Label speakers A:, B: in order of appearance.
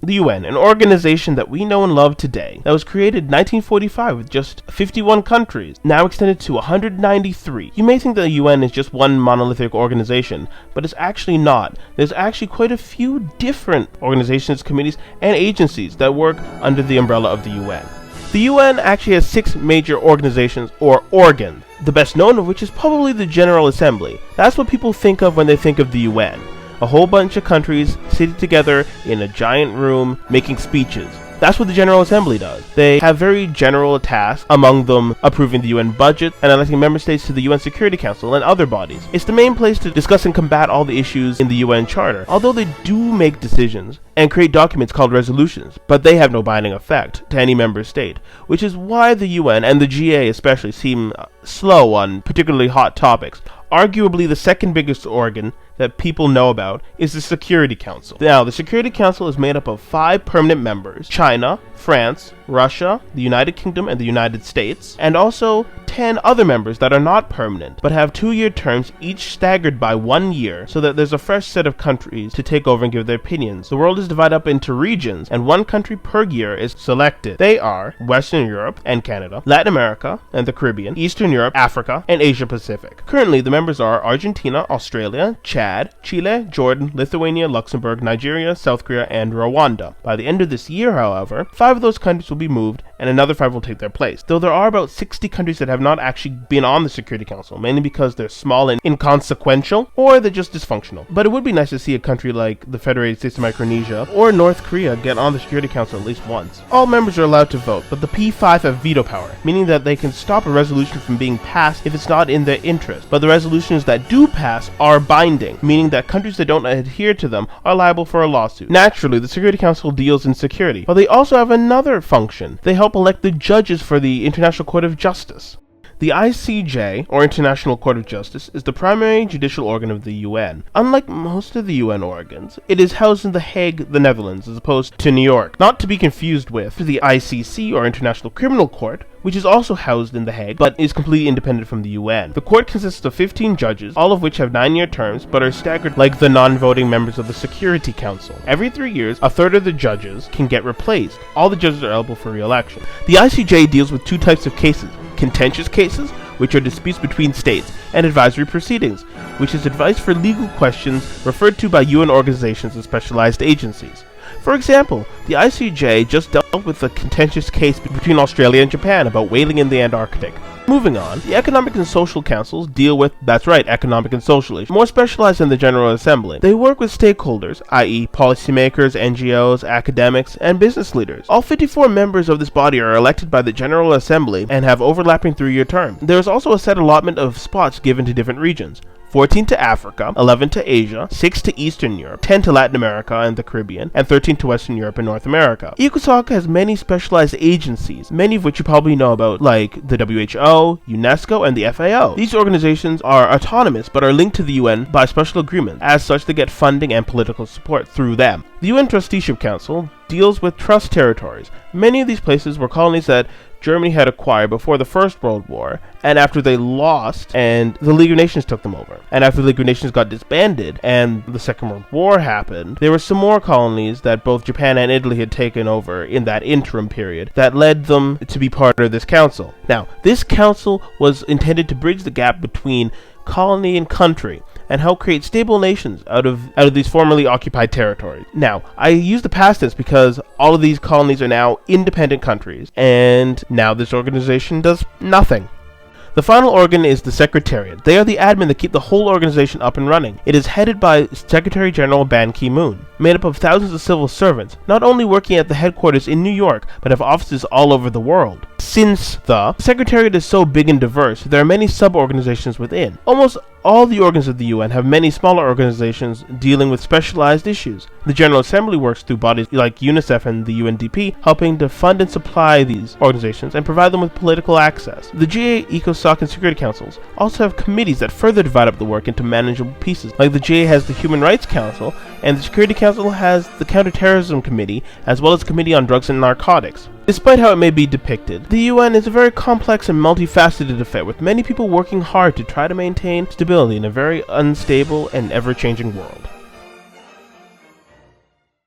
A: The UN, an organization that we know and love today, that was created in 1945 with just 51 countries, now extended to 193. You may think that the UN is just one monolithic organization, but it's actually not. There's actually quite a few different organizations, committees, and agencies that work under the umbrella of the UN. The UN actually has 6 major organizations, or organs, the best known of which is probably the General Assembly. That's what people think of when they think of the UN. A whole bunch of countries sitting together in a giant room making speeches. That's what the General Assembly does. They have very general tasks, among them approving the UN budget and electing member states to the UN Security Council and other bodies. It's the main place to discuss and combat all the issues in the UN Charter, although they do make decisions and create documents called resolutions, but they have no binding effect to any member state, which is why the UN and the GA especially seem slow on particularly hot topics. Arguably the second biggest organ that people know about is the Security Council. Now, the Security Council is made up of 5 permanent members: China, France, Russia, the United Kingdom, and the United States, and also 10 other members that are not permanent, but have 2-year terms, each staggered by 1 year, so that there's a fresh set of countries to take over and give their opinions. The world is divided up into regions, and 1 country per year is selected. They are Western Europe and Canada, Latin America and the Caribbean, Eastern Europe, Africa, and Asia Pacific. Currently, the members are Argentina, Australia, Chad, Chile, Jordan, Lithuania, Luxembourg, Nigeria, South Korea, and Rwanda. By the end of this year, however, 5 of those countries will be moved, and another 5 will take their place. Though there are about 60 countries that have not actually been on the Security Council, mainly because they're small and inconsequential, or they're just dysfunctional. But it would be nice to see a country like the Federated States of Micronesia or North Korea get on the Security Council at least once. All members are allowed to vote, but the P5 have veto power, meaning that they can stop a resolution from being passed if it's not in their interest. But the resolutions that do pass are binding, meaning that countries that don't adhere to them are liable for a lawsuit. Naturally, the Security Council deals in security, but they also have another function. They help elect the judges for the International Court of Justice. The ICJ, or International Court of Justice, is the primary judicial organ of the UN. Unlike most of the UN organs, it is housed in The Hague, the Netherlands, as opposed to New York, not to be confused with the ICC, or International Criminal Court, which is also housed in The Hague, but is completely independent from the UN. The court consists of 15 judges, all of which have 9-year terms, but are staggered like the non-voting members of the Security Council. Every 3 years, a third of the judges can get replaced. All the judges are eligible for re-election. The ICJ deals with 2 types of cases: contentious cases, which are disputes between states, and advisory proceedings, which is advice for legal questions referred to by UN organizations and specialized agencies. For example, the ICJ just dealt with a contentious case between Australia and Japan about whaling in the Antarctic. Moving on, the Economic and Social Councils deal with, that's right, economic and social issues, more specialized than the General Assembly. They work with stakeholders, i.e. policymakers, NGOs, academics, and business leaders. All 54 members of this body are elected by the General Assembly and have overlapping 3-year terms. There is also a set allotment of spots given to different regions: 14 to Africa, 11 to Asia, 6 to Eastern Europe, 10 to Latin America and the Caribbean, and 13 to Western Europe and North America. ECOSOC has many specialized agencies, many of which you probably know about, like the WHO, UNESCO, and the FAO. These organizations are autonomous but are linked to the UN by special agreement. As such, they get funding and political support through them. The UN Trusteeship Council deals with trust territories. Many of these places were colonies that Germany had acquired before the First World War, and after they lost, and the League of Nations took them over. And after the League of Nations got disbanded, and the Second World War happened, there were some more colonies that both Japan and Italy had taken over in that interim period that led them to be part of this council. Now, this council was intended to bridge the gap between colony and country, and help create stable nations out of these formerly occupied territories. Now, I use the past tense because all of these colonies are now independent countries, and now this organization does nothing. The final organ is the Secretariat. They are the admin that keep the whole organization up and running. It is headed by Secretary General Ban Ki-moon, made up of thousands of civil servants, not only working at the headquarters in New York, but have offices all over the world. Since the Secretariat is so big and diverse, there are many sub-organizations within. Almost all the organs of the UN have many smaller organizations dealing with specialized issues. The General Assembly works through bodies like UNICEF and the UNDP, helping to fund and supply these organizations and provide them with political access. The GA, ECOSOC, and Security Councils also have committees that further divide up the work into manageable pieces. Like the GA has the Human Rights Council, and the Security Council has the Counterterrorism Committee, as well as the Committee on Drugs and Narcotics. Despite how it may be depicted, the UN is a very complex and multifaceted affair, with many people working hard to try to maintain stability in a very unstable and ever-changing world.